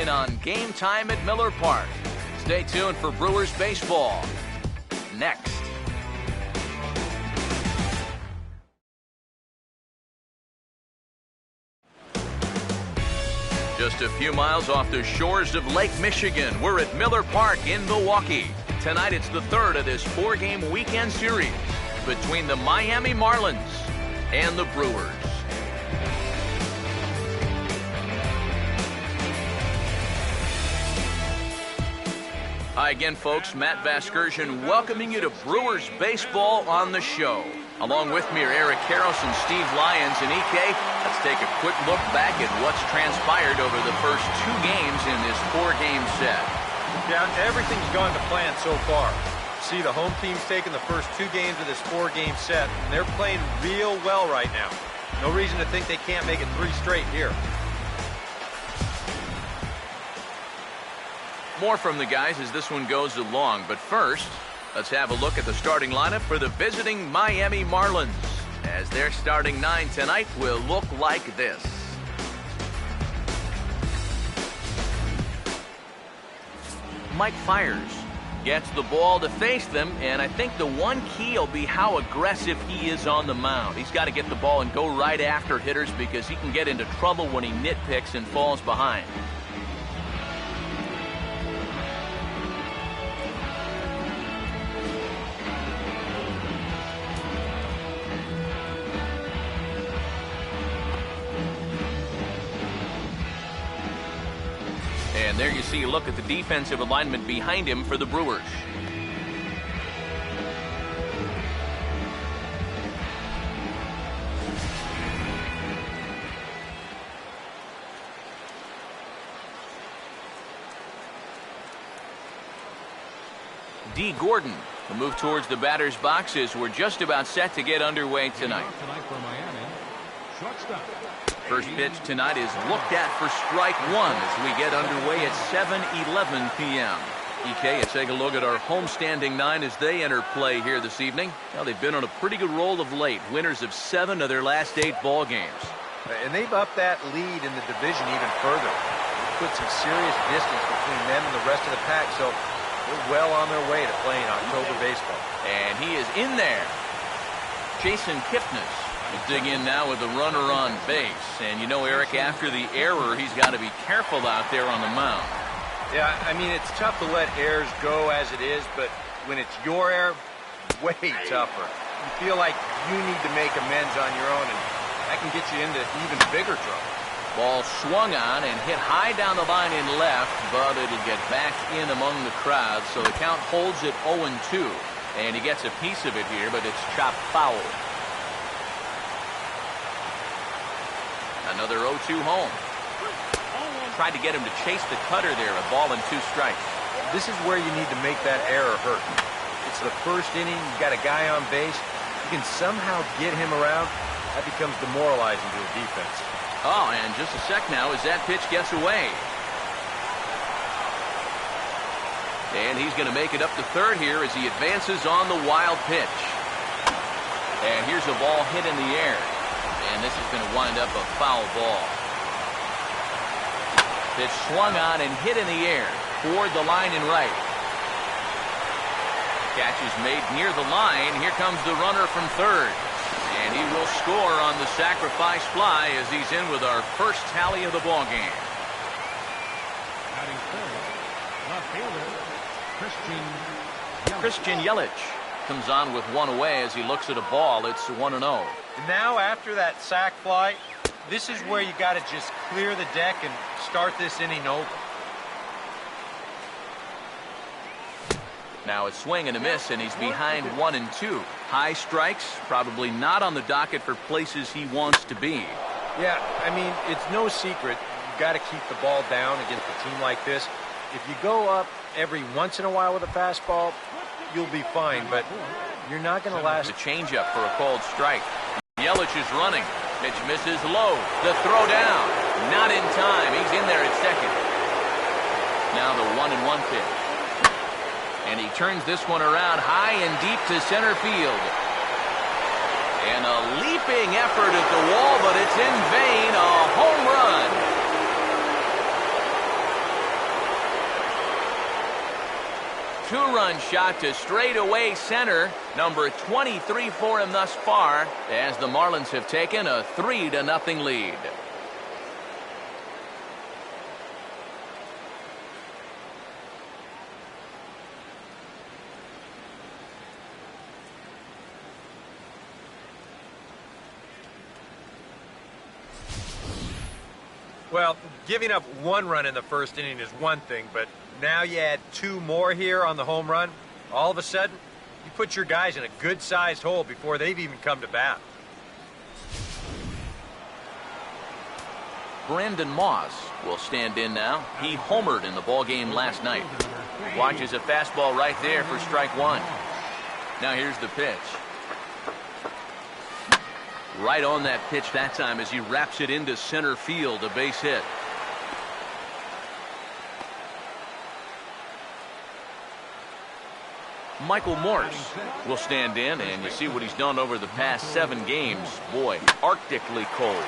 in on Game Time at Miller Park. Stay tuned for Brewers baseball. Next. Just a few miles off the shores of Lake Michigan, we're at Miller Park in Milwaukee. Tonight it's the third of this four-game weekend series between the Miami Marlins and the Brewers. Hi again, folks. Matt Vasgersian welcoming you to Brewers baseball on the show. Along with me are Eric Karros and Steve Lyons. And EK, let's take a quick look back at what's transpired over the first two games in this four-game set. Yeah, everything's gone to plan so far. See, the home team's taken the first two games of this four-game set, and they're playing real well right now. No reason to think they can't make it three straight here. More from the guys as this one goes along, but first, let's have a look at the starting lineup for the visiting Miami Marlins, as their starting nine tonight will look like this. Mike Fiers gets the ball to face them, and I think the one key will be how aggressive he is on the mound. He's got to get the ball and go right after hitters because he can get into trouble when he nitpicks and falls behind. And there you see a look at the defensive alignment behind him for the Brewers. D. Gordon will move towards the batter's box as we're just about set to get underway tonight. First pitch tonight is looked at for strike one as we get underway at 7:11 p.m. EK, let's take a look at our homestanding nine as they enter play here this evening. Well, they've been on a pretty good roll of late, winners of 7 of their last 8 ball games. And they've upped that lead in the division even further. Put some serious distance between them and the rest of the pack, so they're well on their way to playing October baseball. And he is in there. Jason Kipnis will dig in now with a runner on base. And you know, Eric, after the error, he's got to be careful out there on the mound. Yeah, I mean, it's tough to let errors go as it is, but when it's your error, way tougher. You feel like you need to make amends on your own, and that can get you into even bigger trouble. Ball swung on and hit high down the line in left, but it'll get back in among the crowd, so the count holds at 0-2. And he gets a piece of it here, but it's chopped foul. Another 0-2 home. Tried to get him to chase the cutter there, a ball and 2 strikes. This is where you need to make that error hurt. It's the first inning, you got a guy on base. You can somehow get him around. That becomes demoralizing to a defense. Oh, and just a sec now as that pitch gets away. And he's going to make it up to third here as he advances on the wild pitch. And here's a ball hit in the air. And this is going to wind up a foul ball. Pitch swung on and hit in the air toward the line and right. Catch is made near the line. Here comes the runner from third. And he will score on the sacrifice fly as he's in with our first tally of the ball game. Batting third, left fielder, Christian Yelich comes on with one away as he looks at a ball. It's 1-0. And now after that sac fly, this is where you got to just clear the deck and start this inning over. Now a swing and a miss, and he's behind 1-2. High strikes, probably not on the docket for places he wants to be. Yeah, I mean, it's no secret. You got to keep the ball down against a team like this. If you go up every once in a while with a fastball, you'll be fine, but you're not going to last. The changeup for a called strike. Yelich is running. Pitch misses low. The throw down. Not in time. He's in there at second. Now the 1-1 pitch. And he turns this one around high and deep to center field. And a leaping effort at the wall, but it's in vain. A home run. two-run shot to straightaway center. Number 23 for him thus far, as the Marlins have taken a 3-0 lead. Well, giving up one run in the first inning is one thing, but now you add two more here on the home run. All of a sudden, you put your guys in a good-sized hole before they've even come to bat. Brandon Moss will stand in now. He homered in the ballgame last night. Watches a fastball right there for strike one. Now here's the pitch. Right on that pitch that time as he wraps it into center field, a base hit. Michael Morse will stand in, and you see what he's done over the past 7 games. Boy, arctically cold.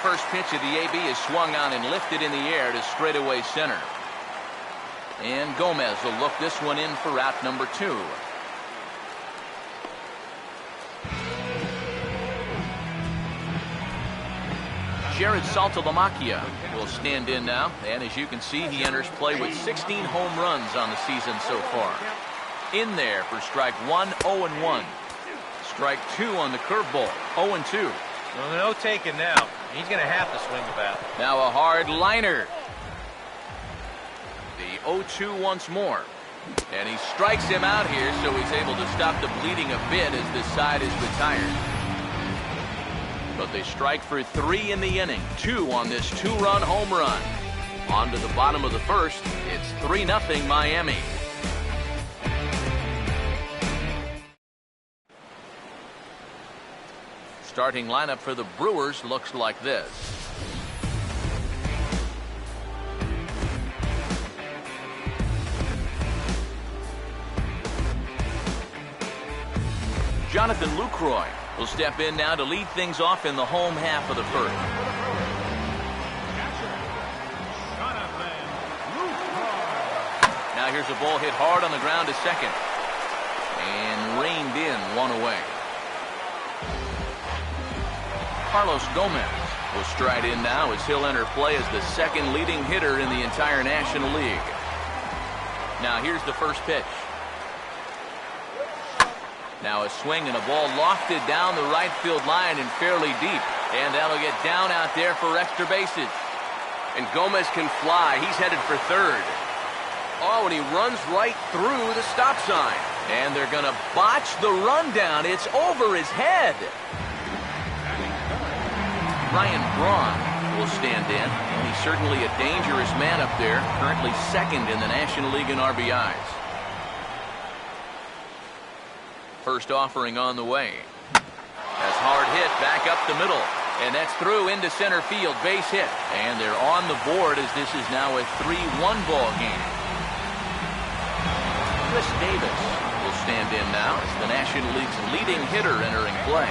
First pitch of the AB is swung on and lifted in the air to straightaway center. And Gomez will look this one in for out number 2. Jared Saltalamacchia will stand in now, and as you can see, he enters play with 16 home runs on the season so far. In there for strike 1, 0-1. Strike 2 on the curveball, 0-2. Well, no taking now. He's going to have to swing the bat. Now a hard liner. The 0-2 once more. And he strikes him out here, so he's able to stop the bleeding a bit as this side is retired. But they strike for 3 in the inning. 2 on this 2-run home run. On to the bottom of the first. It's 3-0 Miami. Starting lineup for the Brewers looks like this. Jonathan Lucroy will step in now to lead things off in the home half of the first. Now here's a ball hit hard on the ground to second. And reined in, 1 away. Carlos Gomez will stride in now as he'll enter play as the second leading hitter in the entire National League. Now here's the first pitch. Now a swing and a ball lofted down the right field line and fairly deep. And that'll get down out there for extra bases. And Gomez can fly. He's headed for third. Oh, and he runs right through the stop sign. And they're going to botch the rundown. It's over his head. Ryan Braun will stand in. And he's certainly a dangerous man up there. Currently second in the National League in RBIs. First offering on the way. That's hard hit back up the middle. And that's through into center field. Base hit. And they're on the board as this is now a 3-1 ball game. Chris Davis will stand in now as the National League's leading hitter entering play.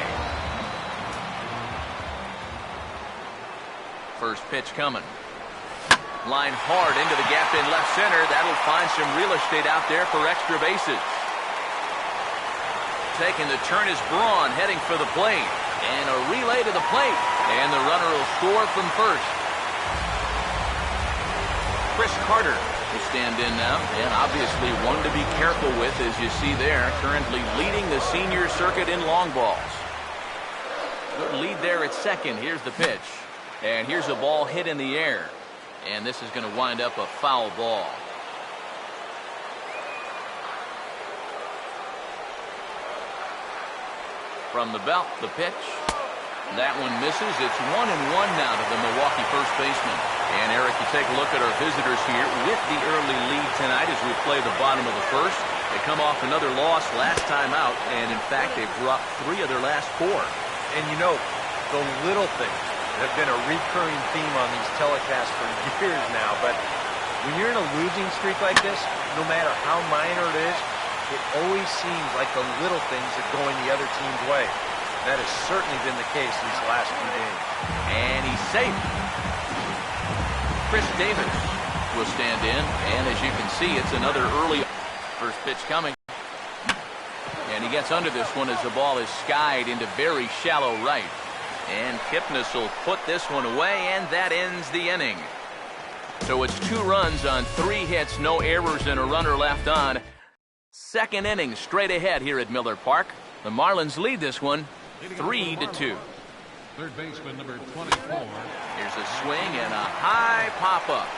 First pitch coming. Line hard into the gap in left center. That'll find some real estate out there for extra bases. Taking the turn is Braun, heading for the plate. And a relay to the plate. And the runner will score from first. Chris Carter will stand in now. And obviously one to be careful with, as you see there. Currently leading the senior circuit in long balls. Good lead there at second. Here's the pitch. And here's a ball hit in the air. And this is going to wind up a foul ball. From the belt, the pitch. That one misses. It's 1-1 now to the Milwaukee first baseman. And Eric, you take a look at our visitors here with the early lead tonight as we play the bottom of the first. They come off another loss last time out. And in fact, they've dropped 3 of their last 4. And you know, the little things have been a recurring theme on these telecasts for years now. But when you're in a losing streak like this, no matter how minor it is, it always seems like the little things are going the other team's way. That has certainly been the case these last few games. And he's safe. Chris Davis will stand in. And as you can see, it's another early. First pitch coming. And he gets under this one as the ball is skied into very shallow right. And Kipnis will put this one away, and that ends the inning. So it's 2 runs on 3 hits, no errors, and a runner left on. Second inning straight ahead here at Miller Park. The Marlins lead this one 3-2. Third baseman number 24. Here's a swing and a high pop-up.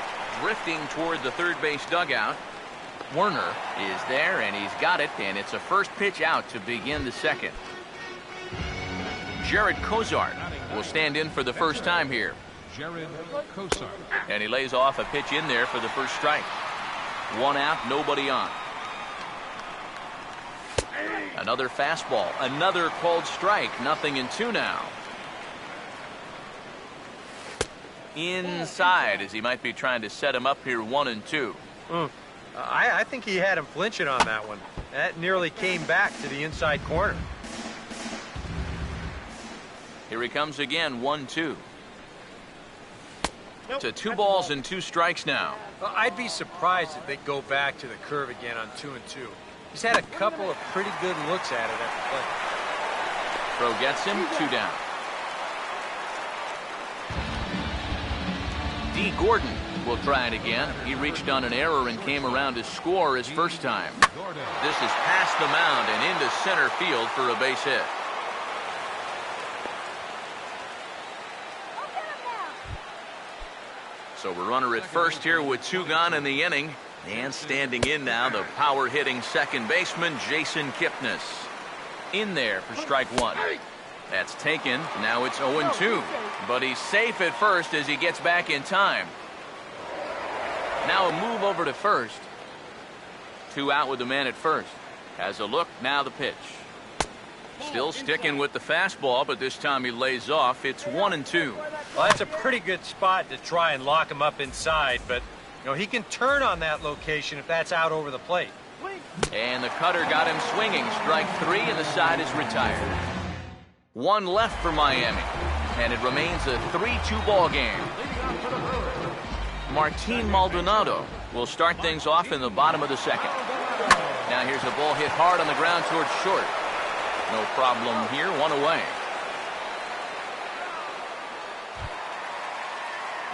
Drifting toward the third base dugout. Werner is there, and he's got it, and it's a first pitch out to begin the second. Jared Cozart will stand in for the first time here. Jared Cozart. And he lays off a pitch in there for the first strike. 1 out, nobody on. Another fastball, another called strike, 0-2 now. Inside, as he might be trying to set him up here, 1-2. I think he had him flinching on that one. That nearly came back to the inside corner. Here he comes again, 1-2. To 2 balls and 2 strikes now. Well, I'd be surprised if they go back to the curve again on 2-2. He's had a couple of pretty good looks at it at the plate. Throw gets him, 2 down. D. Gordon will try it again. He reached on an error and came around to score his first time. This is past the mound and into center field for a base hit. So we're runner at first here with 2 gone in the inning. And standing in now, the power-hitting second baseman, Jason Kipnis. In there for strike 1. That's taken. Now it's 0-2. But he's safe at first as he gets back in time. Now a move over to first. 2 out with the man at first. Has a look. Now the pitch. Still sticking with the fastball, but this time he lays off. It's 1-2. Well, that's a pretty good spot to try and lock him up inside, but he can turn on that location if that's out over the plate. And the cutter got him swinging. Strike 3, and the side is retired. 1 left for Miami, and it remains a 3-2 ball game. Martin Maldonado will start things off in the bottom of the second. Now here's a ball hit hard on the ground towards short. No problem here, 1 away.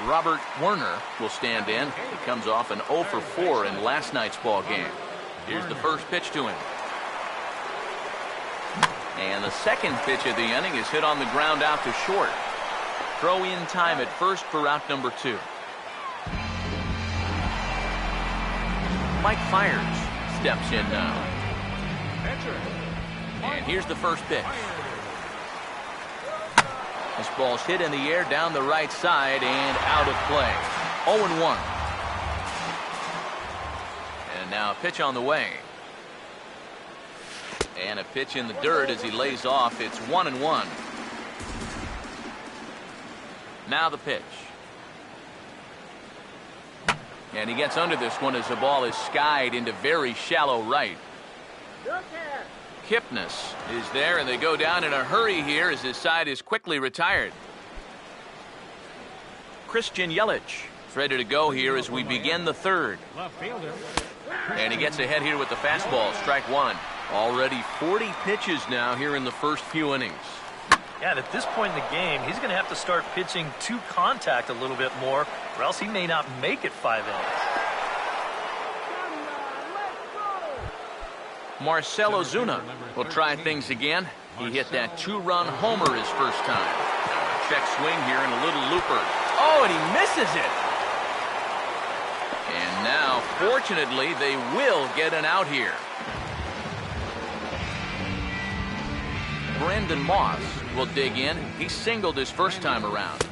Robert Werner will stand in. He comes off an 0 for 4 in last night's ball game. Here's the first pitch to him. And the second pitch of the inning is hit on the ground out to short. Throw in time at first for out number 2. Mike Fiers steps in now. And here's the first pitch. This ball's hit in the air down the right side and out of play. 0-1. And now a pitch on the way. And a pitch in the dirt as he lays off. It's 1-1. Now the pitch. And he gets under this one as the ball is skied into very shallow right. Kipnis is there, and they go down in a hurry here as his side is quickly retired. Christian Yelich is ready to go here as we begin the third. And he gets ahead here with the fastball, strike 1. Already 40 pitches now here in the first few innings. Yeah, and at this point in the game, he's going to have to start pitching to contact a little bit more, or else he may not make it 5 innings. Marcell Ozuna will try things again. He hit that 2-run homer his first time. Check swing here and a little looper. Oh, and he misses it. And now, fortunately, they will get an out here. Brandon Moss will dig in. He singled his first time around.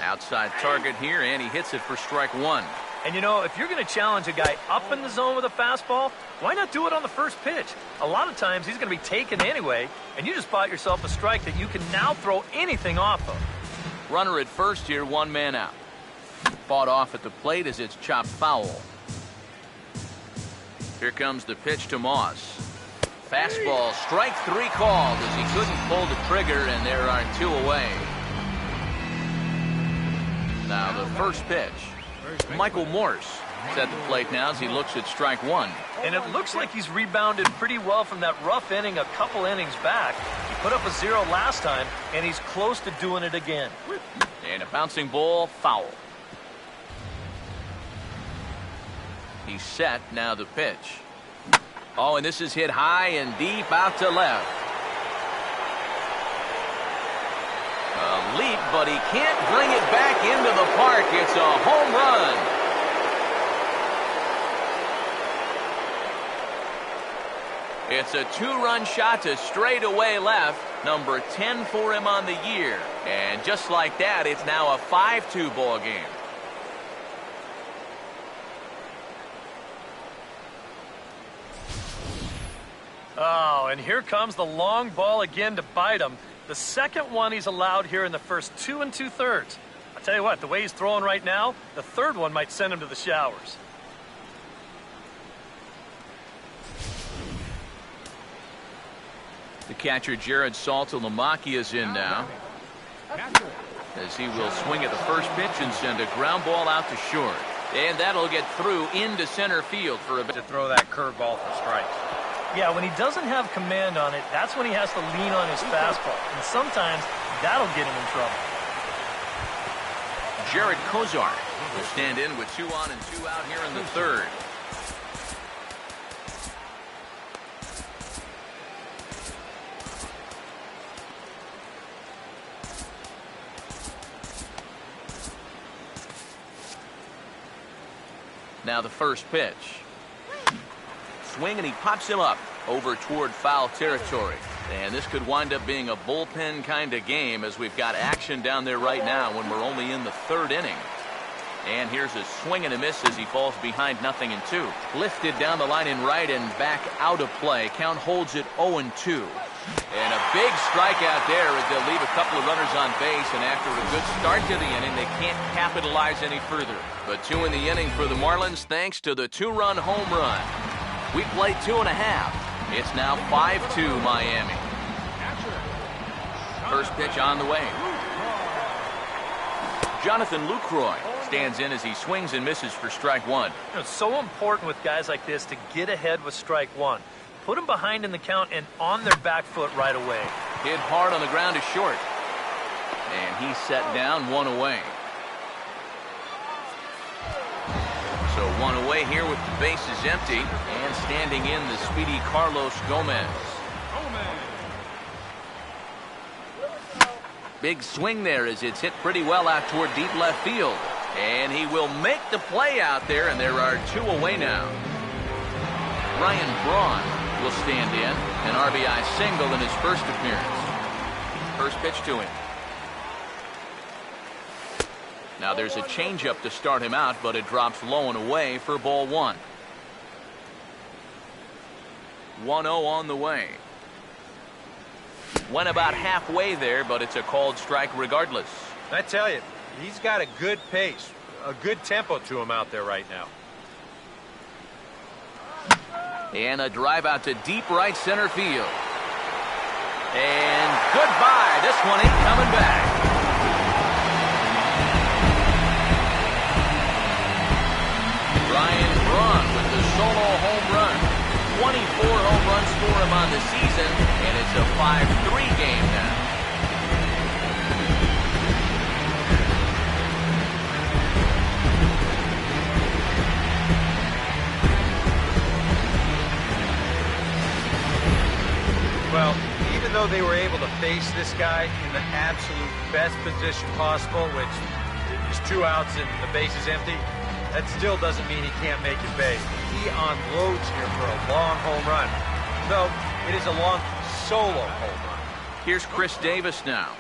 Outside target here, and he hits it for strike 1. And if you're going to challenge a guy up in the zone with a fastball, why not do it on the first pitch? A lot of times he's going to be taken anyway, and you just bought yourself a strike that you can now throw anything off of. Runner at first here, 1 man out. Fought off at the plate as it's chopped foul. Here comes the pitch to Moss. Fastball, strike 3 called as he couldn't pull the trigger, and there are 2 away. Now the first pitch. Michael Morse Set the plate now as he looks at strike one. And it looks like he's rebounded pretty well from that rough inning a couple innings back. He put up a 0 last time, and he's close to doing it again. And a bouncing ball, foul. He's set, now the pitch. Oh, and this is hit high and deep out to left. A leap, but he can't bring it back into the park. It's a home run. It's a 2-run shot to straightaway left, number 10 for him on the year. And just like that, it's now a 5-2 ball game. Oh, and here comes the long ball again to bite him. The second one he's allowed here in the first 2 2/3. I tell you what, the way he's throwing right now, the third one might send him to the showers. The catcher, Jared MLWAUKEE, is in now, as he will swing at the first pitch and send a ground ball out to short. And that'll get through into center field for a bit. To throw that curveball for strikes. Yeah, when he doesn't have command on it, that's when he has to lean on his fastball. And sometimes that'll get him in trouble. Jared Kozar will stand in with 2 on and 2 out here in the third. Now the first pitch. Swing, and he pops him up over toward foul territory. And this could wind up being a bullpen kind of game, as we've got action down there right now when we're only in the third inning. And here's a swing and a miss as he falls behind 0-2. Lifted down the line in right and back out of play. Count holds it 0-2. And a big strikeout there as they'll leave a couple of runners on base, and after a good start to the inning, they can't capitalize any further. But 2 in the inning for the Marlins thanks to the 2-run home run. We played 2.5. It's now 5-2 Miami. First pitch on the way. Jonathan Lucroy stands in as he swings and misses for strike one. It's so important with guys like this to get ahead with strike one. Put them behind in the count and on their back foot right away. Hit hard on the ground to short. And he's set down, 1 away. So 1 away here with the bases empty, and standing in the speedy Carlos Gomez. Big swing there as it's hit pretty well out toward deep left field. And he will make the play out there, and there are 2 away now. Ryan Braun will stand in, an RBI single in his first appearance. First pitch to him. Now there's a changeup to start him out, but it drops low and away for ball 1. 1-0 on the way. Went about halfway there, but it's a called strike regardless. I tell you, he's got a good pace, a good tempo to him out there right now. And a drive out to deep right center field. And goodbye. This one ain't coming back. Ryan Braun with the solo home run. 24 home runs for him on the season, and it's a 5-3 game now. Well, even though they were able to face this guy in the absolute best position possible, which is 2 outs and the base is empty, that still doesn't mean he can't make it big. He unloads here for a long home run. Though it is a long solo home run. Here's Chris Davis now.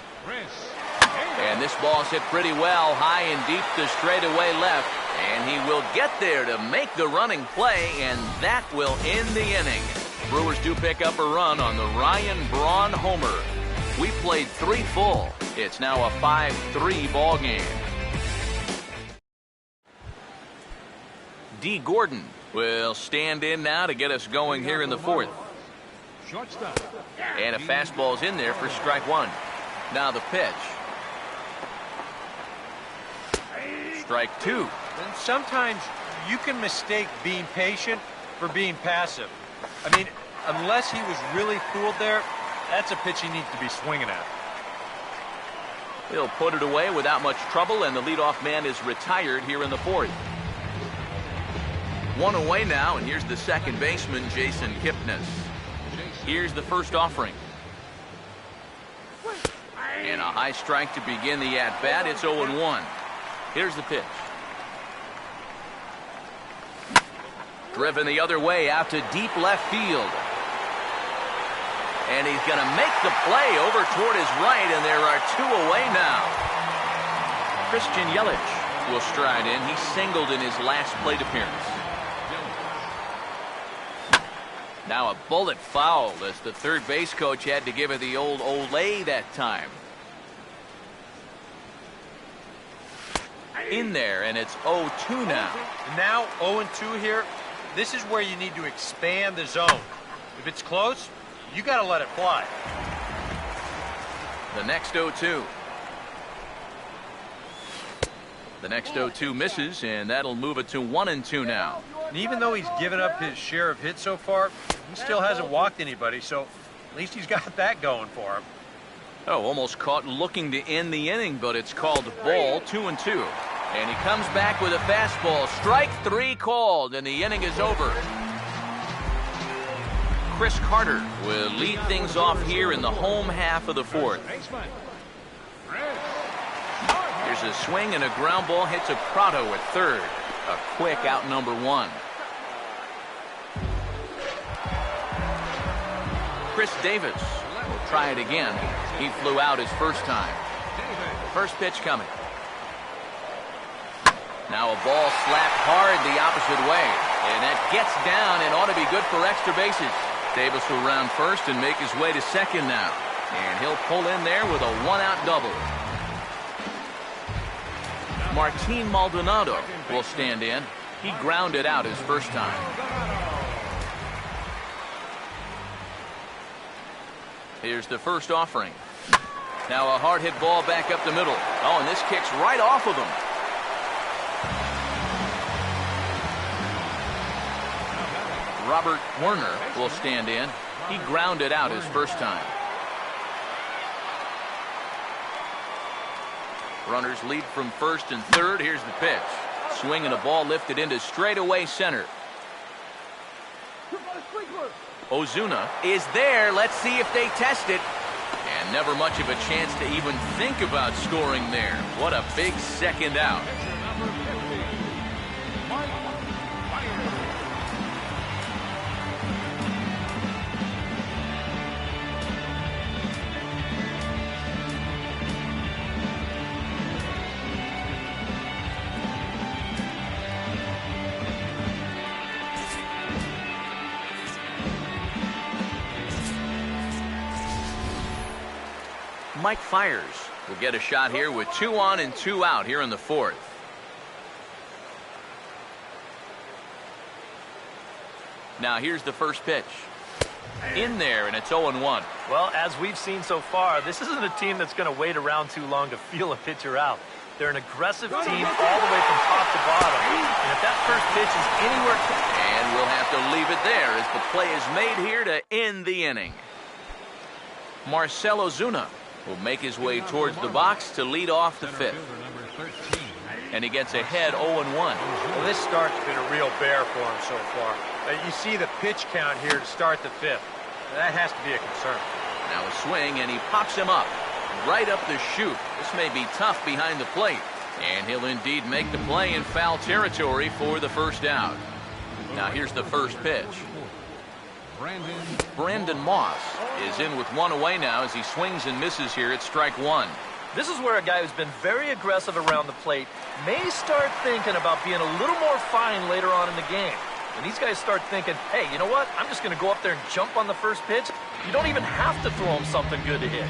And this ball's hit pretty well, high and deep to straightaway left. And he will get there to make the running play, and that will end the inning. Brewers do pick up a run on the Ryan Braun homer. We played 3 full. It's now a 5-3 ball game. D. Gordon will stand in now to get us going here in the 4th. And a fastball's in there for strike 1. Now the pitch. Strike 2. And sometimes you can mistake being patient for being passive. I mean, unless he was really fooled there, that's a pitch he needs to be swinging at. He'll put it away without much trouble, and the leadoff man is retired here in the fourth. One away now, and here's the second baseman, Jason Kipnis. Here's the first offering. And a high strike to begin the at-bat. It's 0-1. Here's the pitch. Driven the other way out to deep left field. And he's going to make the play over toward his right, and there are two away now. Christian Yelich will stride in. He singled in his last plate appearance. Now a bullet foul as the third base coach had to give it the old Olay that time. In there, and it's 0-2 now. Now 0-2 here. This is where you need to expand the zone. If it's close, you got to let it fly. The next 0-2. The next 0-2 misses, and that'll move it to 1-2 now. And even though he's given up his share of hits so far, he still hasn't walked anybody, so at least he's got that going for him. Oh, almost caught looking to end the inning, but it's called ball, 2-2. And he comes back with a fastball. Strike three called, and the inning is over. Chris Carter will lead things off here in the home half of the fourth. Here's a swing, and a ground ball hits a Prado at third. A quick out number one. Chris Davis will try it again. He flew out his first time. First pitch coming. Now a ball slapped hard the opposite way. And that gets down and ought to be good for extra bases. Davis will round first and make his way to second now. And he'll pull in there with a one-out double. Martin Maldonado will stand in. He grounded out his first time. Here's the first offering. Now a hard hit ball back up the middle. Oh, and this kicks right off of him. Robert Werner will stand in. He grounded out his first time. Runners lead from first and third. Here's the pitch. Swing and a ball lifted into straightaway center. Ozuna is there. Let's see if they test it. And never much of a chance to even think about scoring there. What a big second out. Mike Fiers will get a shot here with 2 on and 2 out here in the fourth. Now here's the first pitch. In there, and it's 0-1. Well, as we've seen so far, this isn't a team that's going to wait around too long to feel a pitcher out. They're an aggressive team all the way from top to bottom. And if that first pitch is anywhere... And we'll have to leave it there as the play is made here to end the inning. Marcell Ozuna will make his way towards the box to lead off the fifth. And he gets ahead 0-1. Well, this start's been a real bear for him so far. You see the pitch count here to start the fifth. That has to be a concern. Now a swing, and he pops him up. Right up the chute. This may be tough behind the plate. And he'll indeed make the play in foul territory for the first out. Now here's the first pitch. Brandon Moss is in with 1 away now as he swings and misses here at strike 1. This is where a guy who's been very aggressive around the plate may start thinking about being a little more fine later on in the game. When these guys start thinking, hey, you know what? I'm just going to go up there and jump on the first pitch. You don't even have to throw him something good to hit.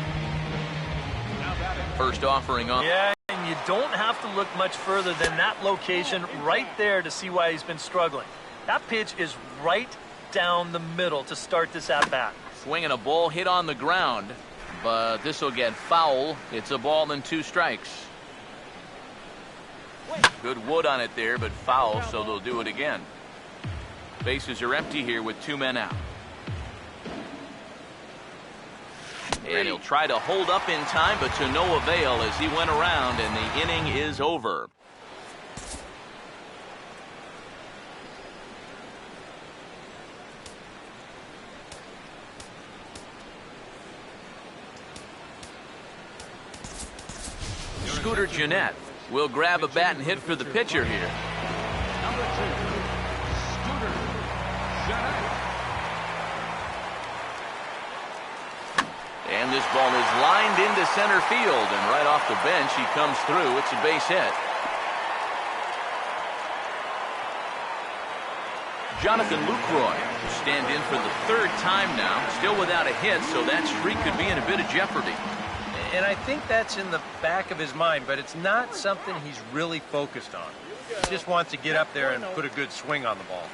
First offering on. Yeah, and you don't have to look much further than that location right there to see why he's been struggling. That pitch is right down the middle to start this at-bat. Swinging a ball hit on the ground, but this will get foul. It's a ball and 2 strikes. Good wood on it there, but foul, so they'll do it again. Bases are empty here with 2 men out. And he'll try to hold up in time, but to no avail as he went around, and the inning is over. Scooter Gennett will grab a bat and hit for the pitcher here. Number 2, Scooter Gennett. And this ball is lined into center field, and right off the bench he comes through. It's a base hit. Jonathan Lucroy will stand in for the 3rd time now, still without a hit, so that streak could be in a bit of jeopardy. And I think that's in the back of his mind, but it's not something he's really focused on. He just wants to get up there and put a good swing on the ball.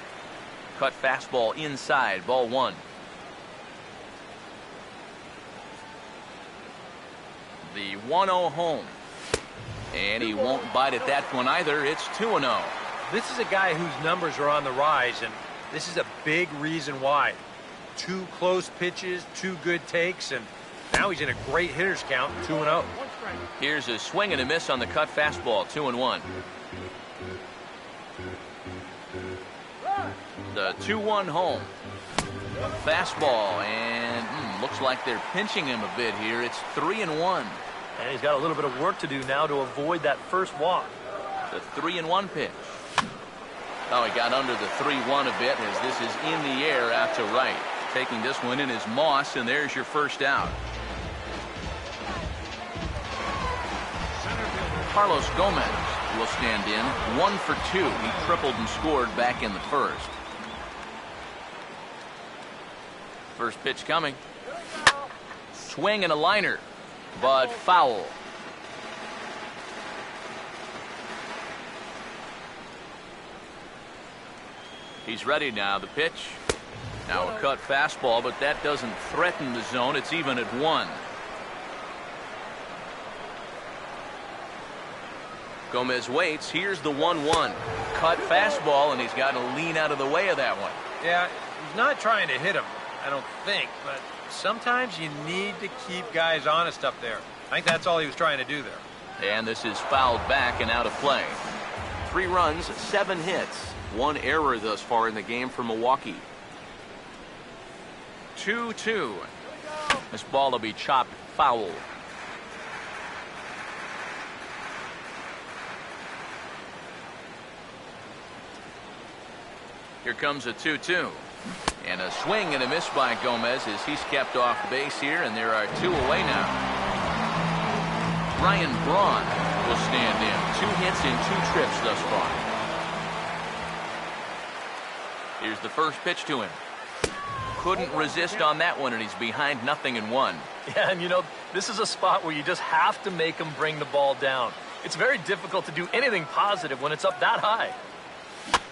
Cut fastball inside, ball 1. The 1-0 home. And he won't bite at that one either. It's 2-0. This is a guy whose numbers are on the rise, and this is a big reason why. 2 close pitches, 2 good takes, and now he's in a great hitter's count, 2-0. Here's a swing and a miss on the cut fastball, 2-1. The 2-1 home. Fastball, and looks like they're pinching him a bit here. It's 3-1. And he's got a little bit of work to do now to avoid that first walk. The 3-1 pitch. Oh, he got under the 3-1 a bit as this is in the air out to right. Taking this one in is Moss, and there's your first out. Carlos Gomez will stand in 1 for 2. He tripled and scored back in the first. First pitch coming. Swing and a liner, but foul. He's ready now. The pitch. Now a cut fastball, but that doesn't threaten the zone. It's even at 1. Gomez waits. Here's the 1-1. Cut fastball, and he's got to lean out of the way of that one. Yeah, he's not trying to hit him, I don't think, but sometimes you need to keep guys honest up there. I think that's all he was trying to do there. And this is fouled back and out of play. 3 runs, 7 hits. 1 error thus far in the game for Milwaukee. 2-2. This ball will be chopped foul. Here comes a 2-2. And a swing and a miss by Gomez as he's kept off base here, and there are 2 away now. Ryan Braun will stand in. 2 hits in 2 trips thus far. Here's the first pitch to him. Couldn't resist on that one, and he's behind 0-1. Yeah, and you know, this is a spot where you just have to make him bring the ball down. It's very difficult to do anything positive when it's up that high.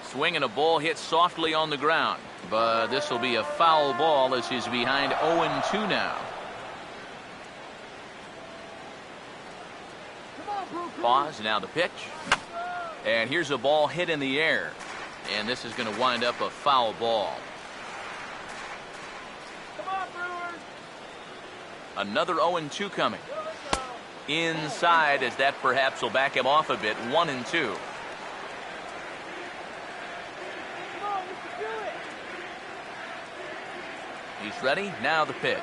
Swing and a ball hit softly on the ground, but this will be a foul ball as he's behind 0-2 now. Pause, now the pitch. And here's a ball hit in the air, and this is going to wind up a foul ball. Another 0-2 coming. Inside, as that perhaps will back him off a bit. 1-2. He's ready. Now the pitch.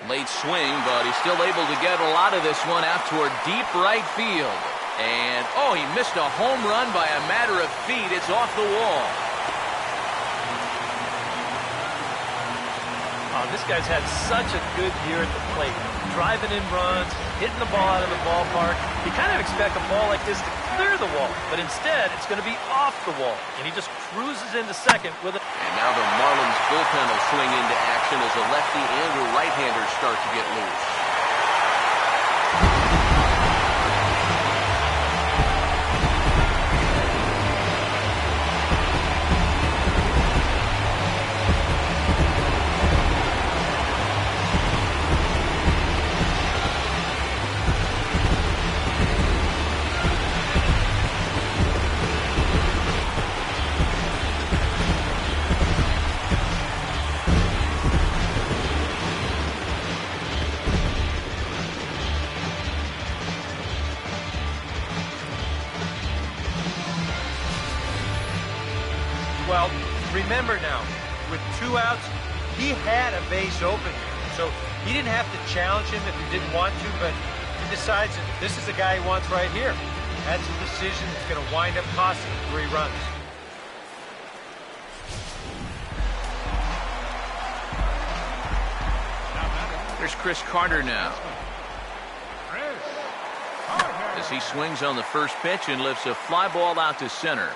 Late swing, but he's still able to get a lot of this one out toward deep right field. And, oh, he missed a home run by a matter of feet. It's off the wall. Oh, this guy's had such a good year at the plate. Driving in runs, hitting the ball out of the ballpark. You kind of expect a ball like this to clear the wall, but instead it's going to be off the wall, and he just cruises into second with it. And now the Marlins bullpen will swing into action as a lefty and a right-hander start to get loose. remember now, with 2 outs, he had a base open. So he didn't have to challenge him if he didn't want to, but he decides that this is the guy he wants right here. That's a decision that's going to wind up costing him 3 runs. There's Chris Carter now. As he swings on the first pitch and lifts a fly ball out to center.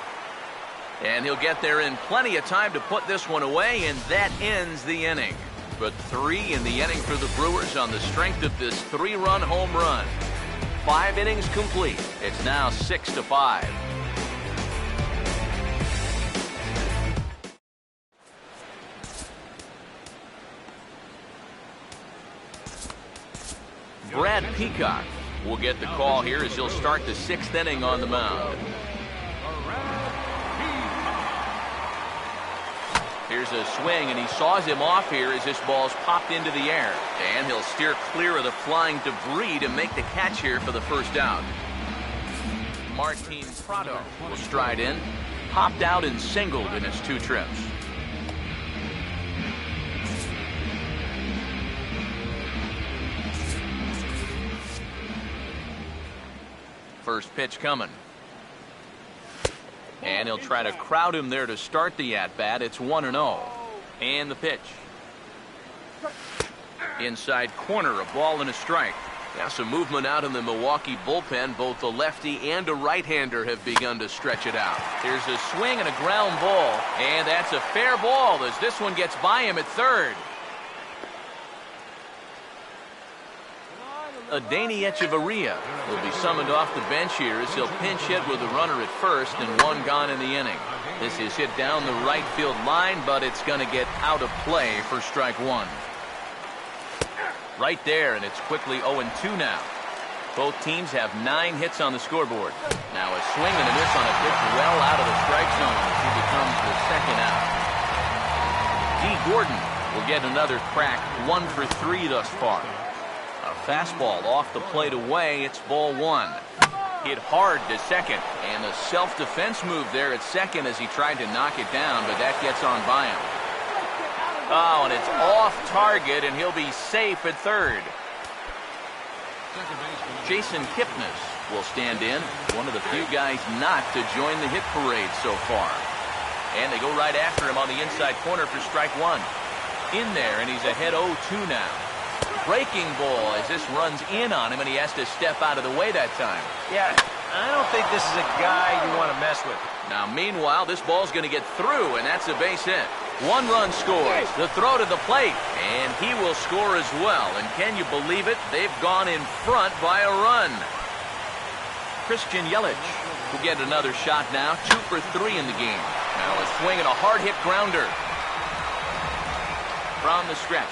And he'll get there in plenty of time to put this one away, and that ends the inning. But 3 in the inning for the Brewers on the strength of this 3-run home run. 5 innings complete. It's now 6-5. Brad Peacock will get the call here as he'll start the 6th inning on the mound. Here's a swing, and he saws him off here as this ball's popped into the air. And he'll steer clear of the flying debris to make the catch here for the first out. Martin Prado will stride in, popped out and singled in his 2 trips. First pitch coming. And he'll try to crowd him there to start the at-bat. It's 1-0. And the pitch. Inside corner, a ball and a strike. Now some movement out in the Milwaukee bullpen. Both a lefty and a right-hander have begun to stretch it out. Here's a swing and a ground ball. And that's a fair ball as this one gets by him at third. Adeiny Echeverria will be summoned off the bench here as he'll pinch hit with a runner at first and 1 gone in the inning. This is hit down the right field line, but it's going to get out of play for strike 1. Right there, and it's quickly 0-2 now. Both teams have 9 hits on the scoreboard. Now a swing and a miss on a pitch well out of the strike zone as he becomes the 2nd out. D. Gordon will get another crack, 1 for 3 thus far. A fastball off the plate away. It's ball 1. Hit hard to second, and a self-defense move there at second as he tried to knock it down, but that gets on by him. Oh, and it's off target, and he'll be safe at third. Jason Kipnis will stand in, one of the few guys not to join the hit parade so far. And they go right after him on the inside corner for strike 1. In there, and he's ahead 0-2 now. Breaking ball as this runs in on him, and he has to step out of the way that time. Yeah, I don't think this is a guy you want to mess with. Now, meanwhile, this ball's going to get through, and that's a base hit. 1 run scores. The throw to the plate, and he will score as well. And can you believe it? They've gone in front by a run. Christian Yelich will get another shot now. 2 for 3 in the game. Now a swing and a hard hit grounder from the stretch.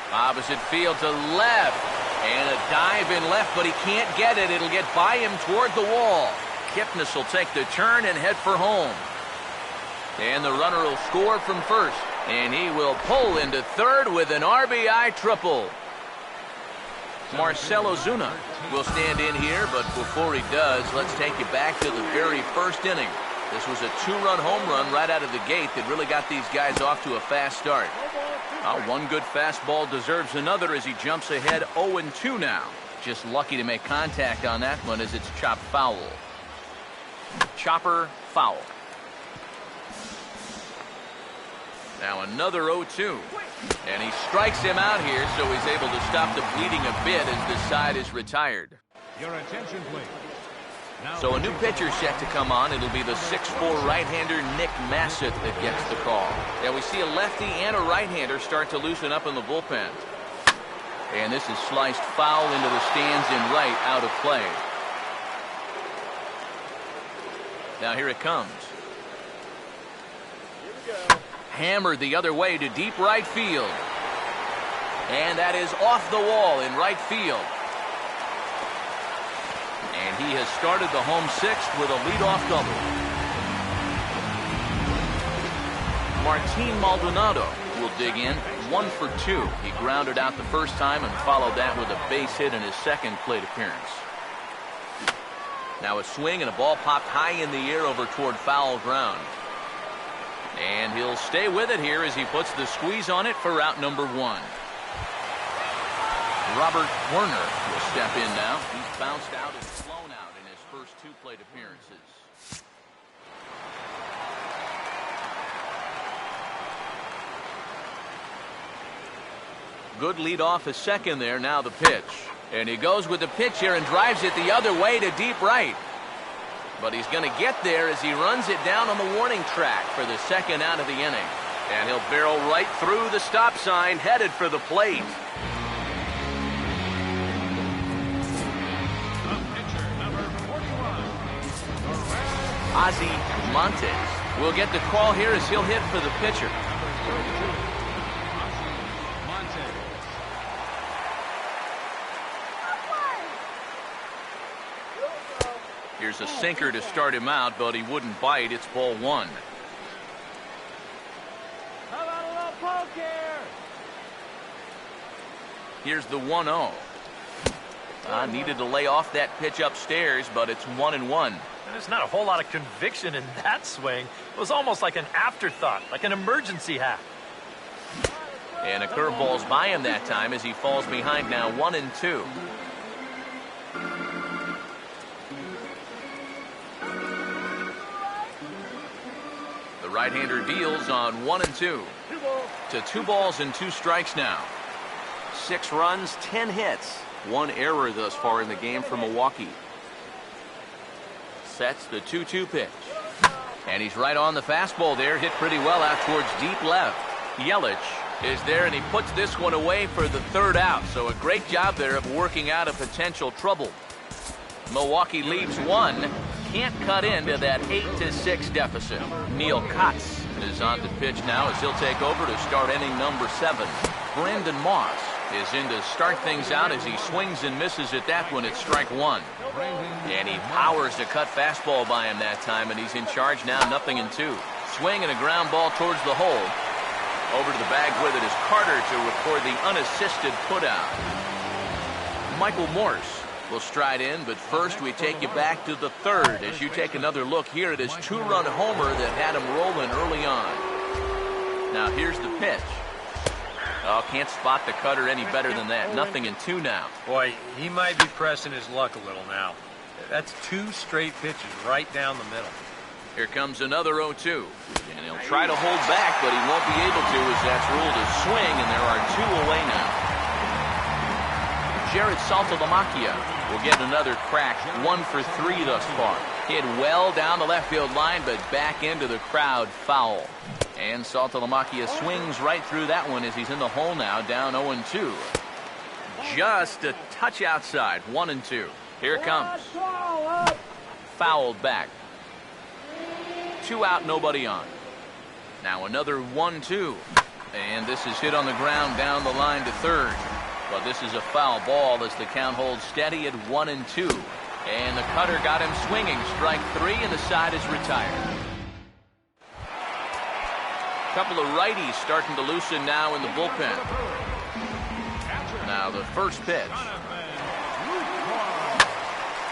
Opposite field to left. And a dive in left, but he can't get it. It'll get by him toward the wall. Kipnis will take the turn and head for home. And the runner will score from first. And he will pull into third with an RBI triple. Marcell Ozuna will stand in here, but before he does, let's take you back to the very first inning. This was a 2-run home run right out of the gate that really got these guys off to a fast start. One good fastball deserves another as he jumps ahead 0-2 now. Just lucky to make contact on that one as it's chopped foul. Chopper foul. Now another 0-2. And he strikes him out here, so he's able to stop the bleeding a bit as this side is retired. Your attention, please. So a new pitcher set to come on. It'll be the 6'4" right-hander Nick Massett that gets the call. Now we see a lefty and a right-hander start to loosen up in the bullpen. And this is sliced foul into the stands in right, out of play. Now here it comes. Hammered the other way to deep right field. And that is off the wall in right field. And he has started the home 6th with a leadoff double. Martin Maldonado will dig in, 1 for 2. He grounded out the first time and followed that with a base hit in his second plate appearance. Now a swing and a ball popped high in the air over toward foul ground. And he'll stay with it here as he puts the squeeze on it for out number 1. Robert Werner will step in now. He's bounced out and flown out in his first 2 plate appearances. Good lead off a second there. Now the pitch. And he goes with the pitch here and drives it the other way to deep right. But he's going to get there as he runs it down on the warning track for the second out of the inning. And he'll barrel right through the stop sign, headed for the plate. The pitcher, number 41. Ozzie Montes will get the call here as he'll hit for the pitcher. Here's a sinker to start him out, but he wouldn't bite. It's ball 1. How about a little poke here? Here's the 1-0. Needed to lay off that pitch upstairs, but it's 1-1. And there's not a whole lot of conviction in that swing. It was almost like an afterthought, like an emergency hack. And a curveball's by him that time as he falls behind now 1-2. The right-hander deals on 1-2 to 2 balls and 2 strikes now. 6 runs, 10 hits, 1 error thus far in the game for Milwaukee. Sets the 2-2 pitch. And he's right on the fastball there, hit pretty well out towards deep left. Yelich is there, and he puts this one away for the 3rd out. So a great job there of working out a potential trouble. Milwaukee leaves 1. Can't cut into that 8-6 deficit. Neil Kotz is on the pitch now as he'll take over to start inning number 7. Brandon Moss is in to start things out as he swings and misses at that one at strike 1. And he powers a cut fastball by him that time, and he's in charge now, 0-2. Swing and a ground ball towards the hole. Over to the bag with it is Carter to record the unassisted putout. Michael Morse will stride in, but first we take you back to the 3rd as you take another look here at his 2-run homer that had him rolling early on. Now here's the pitch. Oh, can't spot the cutter any better than that. 0-2 now. Boy, he might be pressing his luck a little now. That's 2 straight pitches right down the middle. Here comes another 0-2. And he'll try to hold back, but he won't be able to as that's ruled a swing, and there are 2 away now. Jared Saltalamacchia will get another crack, 1 for 3 thus far. Hit well down the left field line, but back into the crowd, foul. And Saltalamacchia swings right through that one as he's in the hole now, down 0-2. Just a touch outside, 1-2. Here it comes. Fouled back. 2 out, nobody on. Now another 1-2. And this is hit on the ground down the line to 3rd. But this is a foul ball as the count holds steady at 1-2. And the cutter got him swinging. Strike 3, and the side is retired. A couple of righties starting to loosen now in the bullpen. Now the first pitch.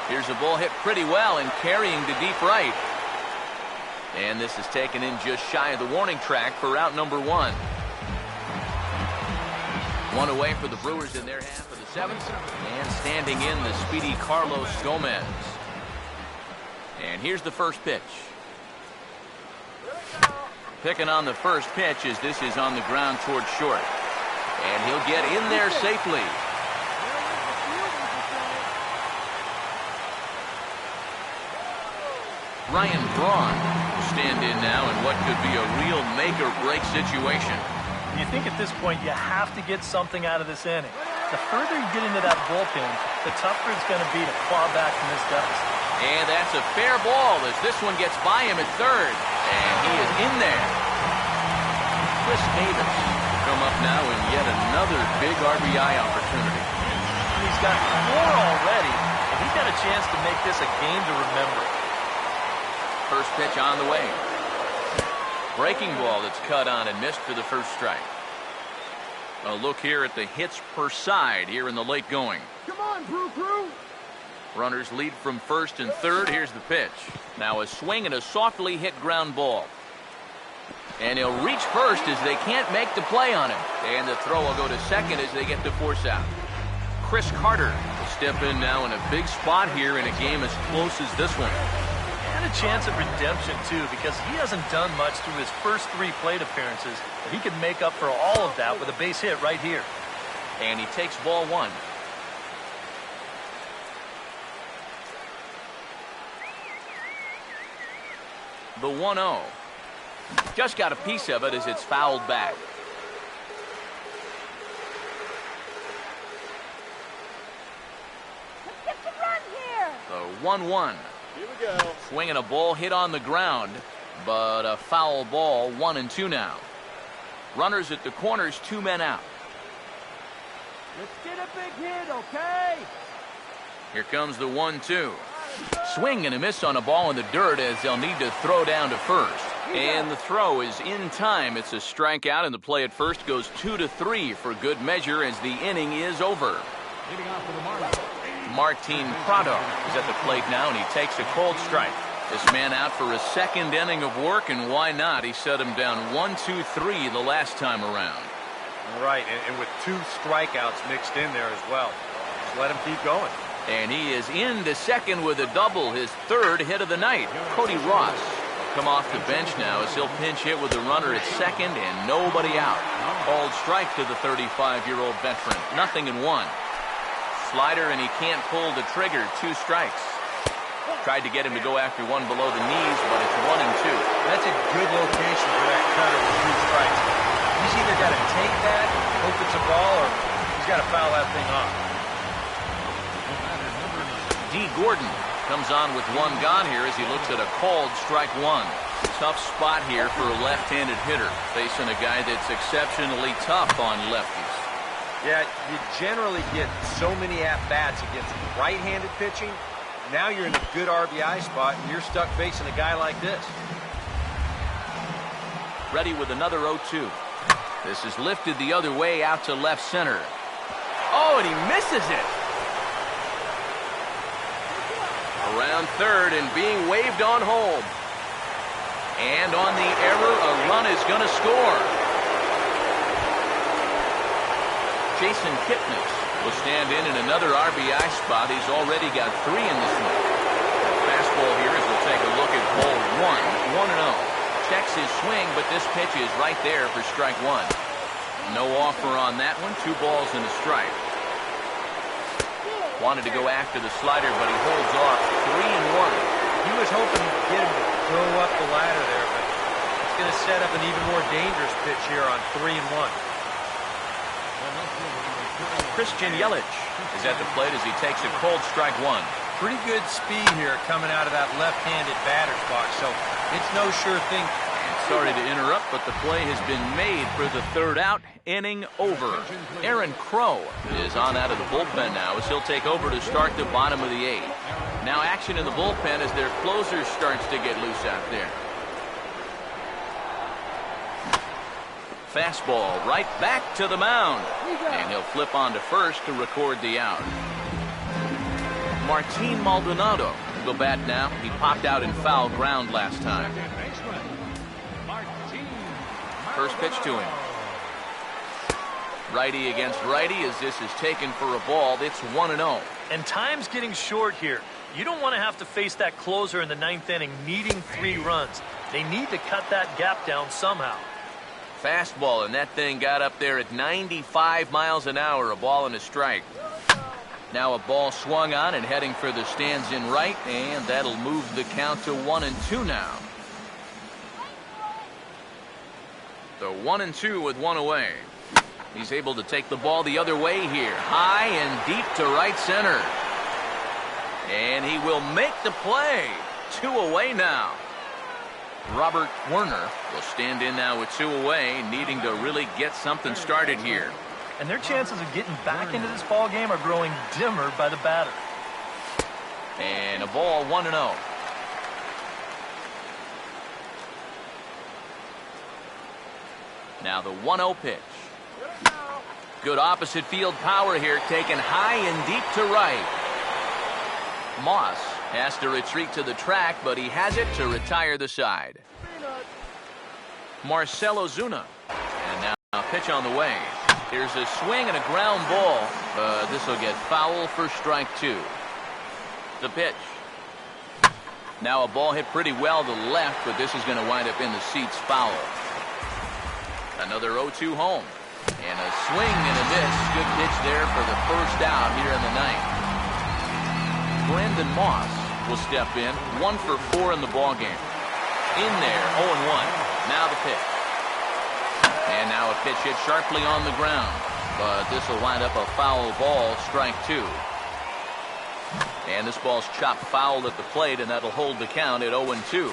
Here's a ball hit pretty well and carrying to deep right. And this is taken in just shy of the warning track for out number 1. 1 away for the Brewers in their half of the 7th. And standing in the speedy Carlos Gomez. And here's the first pitch. Picking on the first pitch as this is on the ground towards short. And he'll get in there safely. Ryan Braun will stand in now in what could be a real make-or-break situation. You think at this point you have to get something out of this inning. The further you get into that bullpen, the tougher it's going to be to claw back from this deficit. And that's a fair ball as this one gets by him at 3rd. And he is in there. Chris Davis come up now in yet another big RBI opportunity. He's got 4 already, and he's got a chance to make this a game to remember. First pitch on the way. Breaking ball that's cut on and missed for the first strike. A look here at the hits per side here in the late going. Come on, Crew. Runners lead from 1st and 3rd. Here's the pitch. Now a swing and a softly hit ground ball. And he'll reach first as they can't make the play on him. And the throw will go to second as they get the force out. Chris Carter will step in now in a big spot here in a game as close as this one. And a chance of redemption, too, because he hasn't done much through his first 3 plate appearances. But he can make up for all of that with a base hit right here. And he takes ball 1. The 1-0. Just got a piece of it as it's fouled back. Let's get the run here. The 1-1. Here we go. Swinging a ball hit on the ground, but a foul ball, 1-2 now. Runners at the corners, 2 men out. Let's get a big hit, okay? Here comes the 1-2. Swing and a miss on a ball in the dirt as they'll need to throw down to first. And the throw is in time. It's a strikeout, and the play at first goes 2-3 for good measure as the inning is over. Leading off for the Marlins. Martin Prado is at the plate now, and he takes a cold strike. This man out for a second inning of work, and why not? He set him down 1-2-3 the last time around. Right, and with 2 strikeouts mixed in there as well. Just let him keep going. And he is into second with a double, his 3rd hit of the night. Cody Ross will come off the bench now as he'll pinch hit with a runner at second and nobody out. Called strike to the 35-year-old veteran. 0-1. Slider, and he can't pull the trigger. 2 strikes. Tried to get him to go after one below the knees, but it's 1-2. That's a good location for that cutter with 2 strikes. He's either got to take that, hope it's a ball, or he's got to foul that thing off. D. Gordon comes on with 1 gone here as he looks at a called strike 1. Tough spot here for a left-handed hitter, facing a guy that's exceptionally tough on lefties. Yeah, you generally get so many at-bats against right-handed pitching. Now you're in a good RBI spot, and you're stuck facing a guy like this. Ready with another 0-2. This is lifted the other way out to left center. Oh, and he misses it. Around third and being waved on home. And on the error, a run is going to score. Jason Kipnis will stand in another RBI spot. He's already got 3 in this one. Fastball here as we'll take a look at ball 1. 1-0. Checks his swing, but this pitch is right there for strike 1. No offer on that one. 2 balls and a strike. Wanted to go after the slider, but he holds off. 3-1. He was hoping to get him to go up the ladder there, but it's going to set up an even more dangerous pitch here on 3-1. Christian Yelich is at the plate as he takes a cold strike 1. Pretty good speed here coming out of that left-handed batter's box, so it's no sure thing. Sorry to interrupt, but the play has been made for the 3rd out. Inning over. Aaron Crow is on out of the bullpen now as he'll take over to start the bottom of the 8th. Now action in the bullpen as their closer starts to get loose out there. Fastball right back to the mound. And he'll flip on to first to record the out. Martin Maldonado will bat now. He popped out in foul ground last time. First pitch to him. Righty against righty as this is taken for a ball. It's 1-0. And time's getting short here. You don't want to have to face that closer in the 9th inning needing 3 runs. They need to cut that gap down somehow. Fastball, and that thing got up there at 95 miles an hour. A ball and a strike. Now a ball swung on and heading for the stands in right, and that'll move the count to 1-2 now. So 1-2 with 1 away. He's able to take the ball the other way here. High and deep to right center. And he will make the play. 2 away now. Robert Werner will stand in now with 2 away, needing to really get something started here. And their chances of getting back into this ball game are growing dimmer by the batter. And a ball, 1-0. Now the 1-0 pitch. Good opposite field power here, taken high and deep to right. Moss has to retreat to the track, but he has it to retire the side. Marcell Ozuna. And now a pitch on the way. Here's a swing and a ground ball. This will get foul for strike 2. The pitch. Now a ball hit pretty well to the left, but this is going to wind up in the seats foul. Another 0-2 home. And a swing and a miss. Good pitch there for the first out here in the ninth. Brandon Moss will step in. 1 for 4 in the ballgame. In there, 0-1. Now the pitch. And now a pitch hit sharply on the ground. But this will wind up a foul ball, strike 2. And this ball's chopped foul at the plate, and that'll hold the count at 0-2.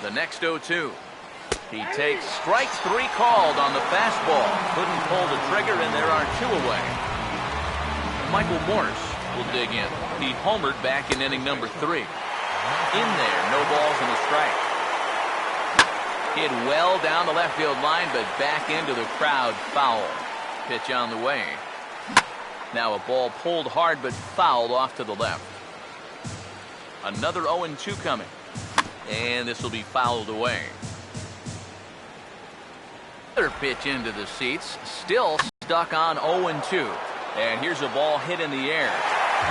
The next 0-2. He takes strike 3 called on the fastball. Couldn't pull the trigger, and there are 2 away. Michael Morse will dig in. He homered back in inning number 3. In there, no balls and a strike. Hit well down the left field line, but back into the crowd, foul. Pitch on the way. Now a ball pulled hard but fouled off to the left. Another 0-2 coming. And this will be fouled away. Another pitch into the seats. Still stuck on 0-2. And here's a ball hit in the air.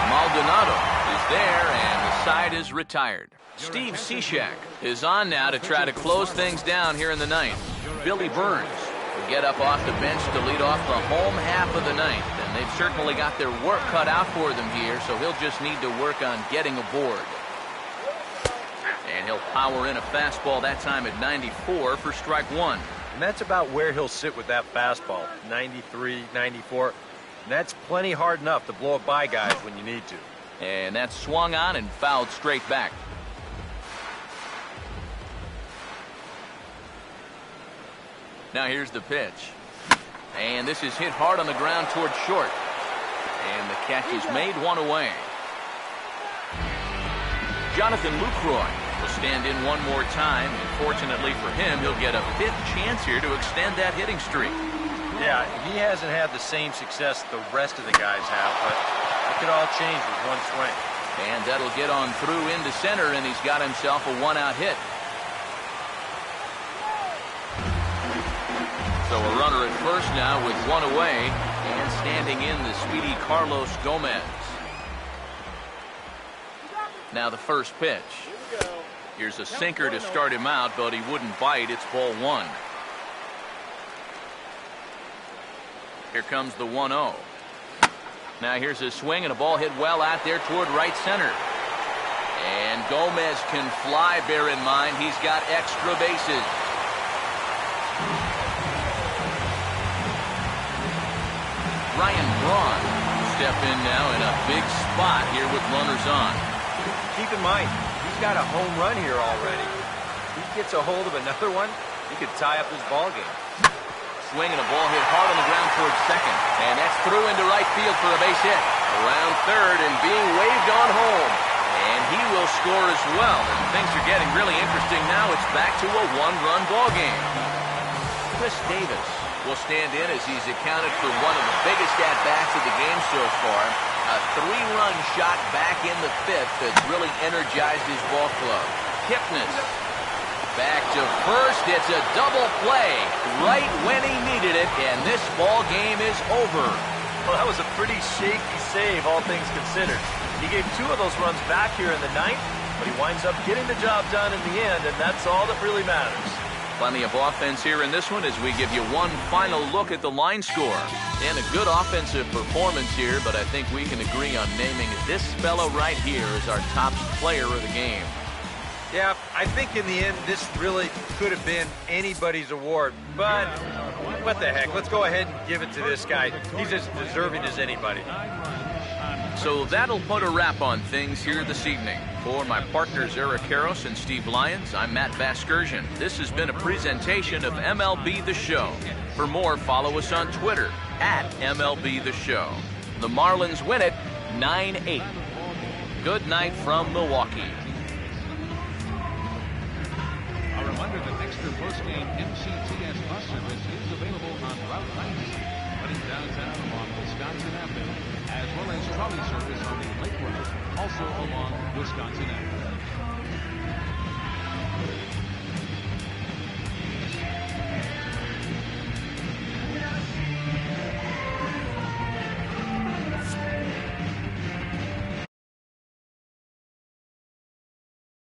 Maldonado is there, and the side is retired. Steve Cishek is on now to try to close things down here in the ninth. Billy Burns will get up off the bench to lead off the home half of the ninth. And they've certainly got their work cut out for them here, so he'll just need to work on getting aboard. And he'll power in a fastball that time at 94 for strike 1. And that's about where he'll sit with that fastball. 93, 94. And that's plenty hard enough to blow it by guys when you need to. And that's swung on and fouled straight back. Now here's the pitch. And this is hit hard on the ground towards short. And the catch is made, 1 away. Jonathan Lucroy will stand in one more time. And fortunately for him, he'll get a 5th chance here to extend that hitting streak. Yeah, he hasn't had the same success the rest of the guys have, but it could all change with one swing. And that'll get on through into center, and he's got himself a 1-out hit. So a runner at first now with 1 away, and standing in the speedy Carlos Gomez. Now the first pitch. Here's a sinker to start him out, but he wouldn't bite. It's ball 1. Here comes the 1-0. Now here's a swing and a ball hit well out there toward right center. And Gomez can fly, bear in mind, he's got extra bases. Ryan Braun will step in now in a big spot here with runners on. Keep in mind, he's got a home run here already. If he gets a hold of another one, he could tie up his ball game. Swing and a ball hit hard on the ground towards second. And that's through into right field for a base hit. Around third and being waved on home. And he will score as well. And things are getting really interesting now. It's back to a 1-run ball game. Chris Davis will stand in as he's accounted for one of the biggest at-bats of the game so far. A 3-run shot back in the 5th that's really energized his ball club. Kipnis back to first. It's a double play right when he needed it, and this ball game is over. Well, that was a pretty shaky save, all things considered. He gave 2 of those runs back here in the ninth, but he winds up getting the job done in the end, and that's all that really matters. Plenty of offense here in this one as we give you one final look at the line score. And a good offensive performance here, but I think we can agree on naming this fellow right here as our top player of the game. Yeah, I think in the end, this really could have been anybody's award, but what the heck? Let's go ahead and give it to this guy. He's as deserving as anybody. So that'll put a wrap on things here this evening. For my partners Eric Karros and Steve Lyons, I'm Matt Vasgersian. This has been a presentation of MLB The Show. For more, follow us on Twitter @MLB The Show. The Marlins win it 9-8. Good night from Milwaukee. A reminder that extra post-game MCTS bus service is available on Route 90, running downtown along Wisconsin Avenue, as well as trolley service on the Lake Road, also along Wisconsin Avenue.